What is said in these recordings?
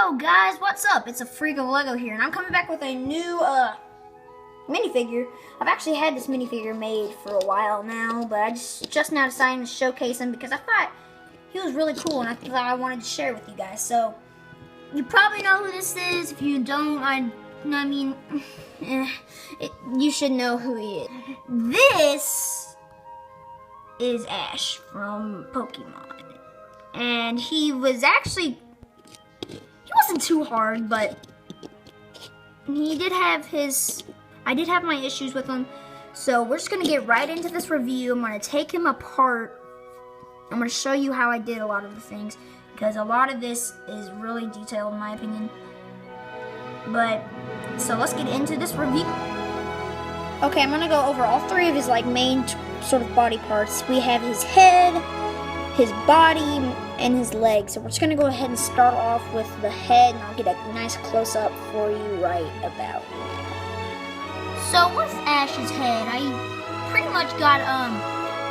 Yo guys, what's up? It's a Freak of Lego here, and I'm coming back with a new minifigure. I've actually had this minifigure made for a while now, but I just now decided to showcase him because I thought he was really cool, and I thought I wanted to share with you guys. So you probably know who this is. If you don't, you should know who he is. This is Ash from Pokemon, and he wasn't too hard, but he did have I did have my issues with him. So we're just gonna get right into this review. I'm gonna take him apart. I'm gonna show you how I did a lot of the things, because a lot of this is really detailed in my opinion. But, so let's get into this review. Okay, I'm gonna go over all three of his main sort of body parts. We have his head, his body, and his legs. So we're just gonna go ahead and start off with the head, and I'll get a nice close-up for you right about now. So with Ash's head, I pretty much got,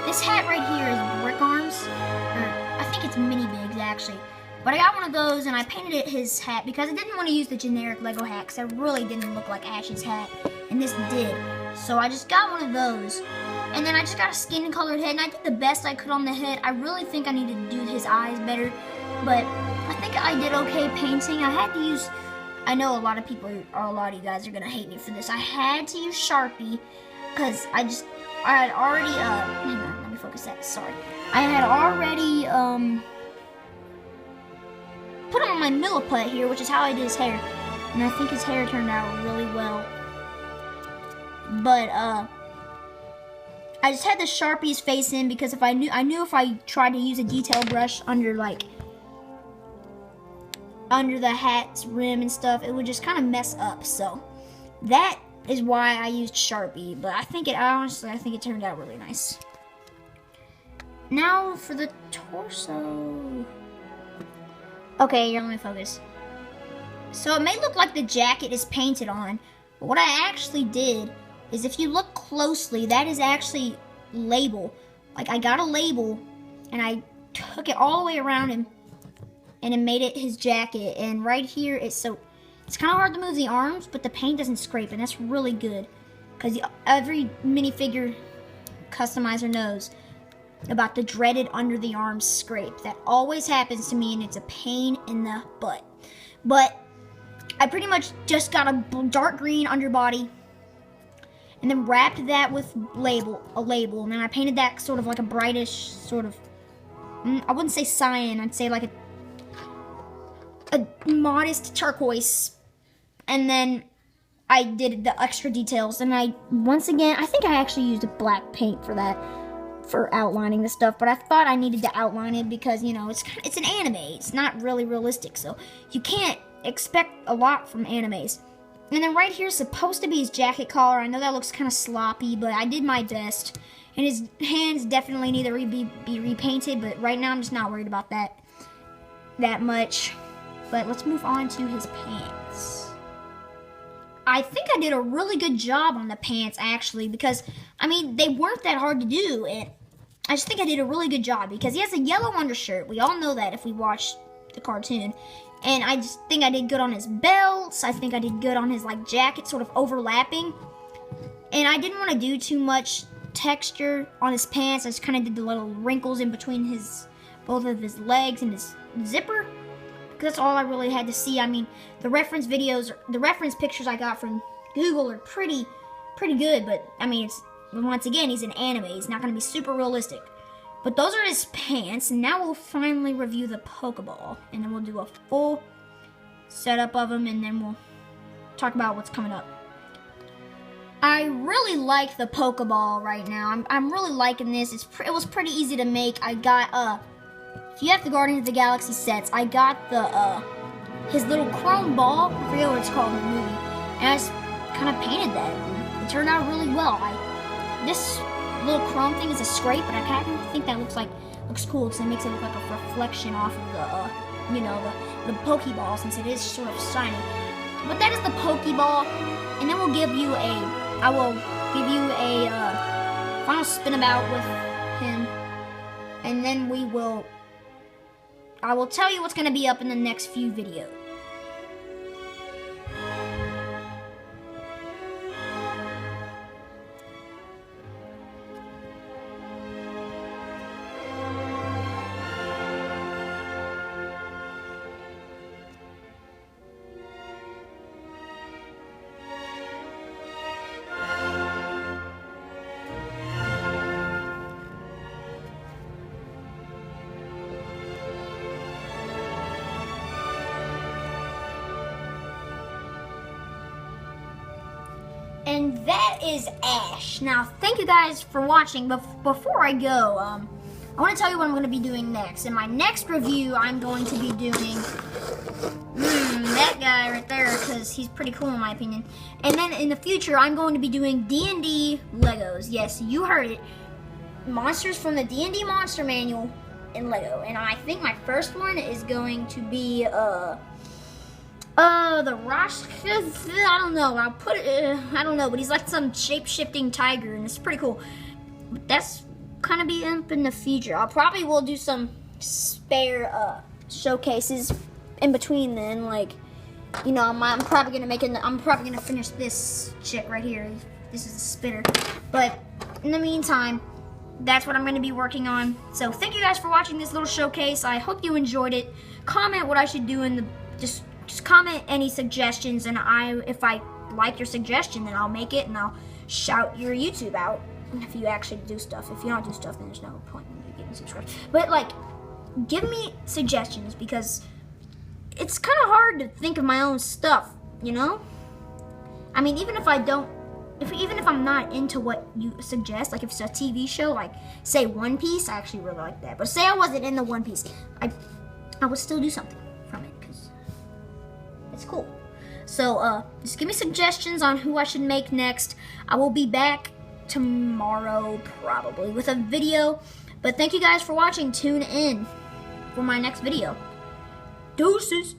this hat right here is brick arms, or I think it's mini bigs actually. But I got one of those, and I painted it his hat because I didn't want to use the generic Lego hat because it really didn't look like Ash's hat, and this did. So I just got one of those, and then I just got a skin-colored head, and I did the best I could on the head. I really think I needed to do his eyes better, but I think I did okay painting. I had to use, I know a lot of you guys are gonna hate me for this. I had to use Sharpie because I had already, hang on, let me focus that, sorry. I had already, put him on my milliput here, which is how I did his hair. And I think his hair turned out really well. But, I just had to Sharpie his face in because I knew if I tried to use a detail brush under the hat's rim and stuff, it would just kind of mess up. So that is why I used Sharpie. But honestly, I think it turned out really nice. Now for the torso. Okay, here, let me focus. So it may look like the jacket is painted on, but what I actually did is, if you look closely, that is actually label. I got a label, and I took it all the way around him, and it made it his jacket. And right here, it's kind of hard to move the arms, but the paint doesn't scrape, and that's really good, because every minifigure customizer knows about the dreaded under the arms scrape. That always happens to me, and it's a pain in the butt. But I pretty much just got a dark green underbody, and then wrapped that with a label, and then I painted that sort of like a brightish sort of, I wouldn't say cyan, I'd say like a modest turquoise. And then I did the extra details, and once again, I think I actually used a black paint for that, for outlining the stuff, but I thought I needed to outline it because, you know, it's an anime. It's not really realistic, so you can't expect a lot from animes. And then right here is supposed to be his jacket collar. I know that looks kind of sloppy, but I did my best. And his hands definitely need to be repainted, but right now I'm just not worried about that much. But let's move on to his pants. I think I did a really good job on the pants, actually, because, I mean, they weren't that hard to do, and I just think I did a really good job, because he has a yellow undershirt. We all know that if we watch the cartoon. And I just think I did good on his belts. I think I did good on his, jacket sort of overlapping. And I didn't want to do too much texture on his pants. I just kind of did the little wrinkles in between both of his legs and his zipper. That's all I really had to see. I mean, the reference pictures I got from Google are pretty good, but I mean, once again, he's an anime. He's not going to be super realistic. But those are his pants, and now we'll finally review the Pokeball, and then we'll do a full setup of him, and then we'll talk about what's coming up. I really like the Pokeball right now. I'm really liking this. It was pretty easy to make. I got if you have the Guardians of the Galaxy sets, I got his little chrome ball. I forget what it's called in the movie. And I just kind of painted that. It turned out really well. This little chrome thing is a scrape, but I kind of think that looks cool because it makes it look like a reflection off of the Pokeball, since it is sort of shiny. But that is the Pokeball, and then I will give you a final spin about with him, and then I will tell you what's going to be up in the next few videos. And that is Ash. Now, thank you guys for watching. But before I go, I want to tell you what I'm going to be doing next. In my next review, I'm going to be doing that guy right there, because he's pretty cool in my opinion. And then in the future, I'm going to be doing D&D Legos. Yes, you heard it. Monsters from the D&D Monster Manual in Lego. And I think my first one is going to be the Rosh, I don't know. I'll put it, I don't know, but he's like some shape-shifting tiger, and it's pretty cool. But that's kind of be up in the future. I'll probably will do some spare showcases in between then, like, you know, I'm probably gonna finish this chick right here. This is a spitter. But in the meantime, that's what I'm gonna be working on. So thank you guys for watching this little showcase. I hope you enjoyed it. Comment what I should do in the just comment any suggestions, and if I like your suggestion, then I'll make it and I'll shout your YouTube out if you actually do stuff. If you don't do stuff, then there's no point in you getting subscribed. But like, give me suggestions, because it's kind of hard to think of my own stuff, you know? I mean, even if I'm not into what you suggest, like if it's a TV show, like say One Piece, I actually really like that. But say I wasn't in the One Piece, I would still do something from it, because it's cool. So just give me suggestions on who I should make next. I will be back tomorrow probably with a video. But thank you guys for watching. Tune in for my next video. Deuces.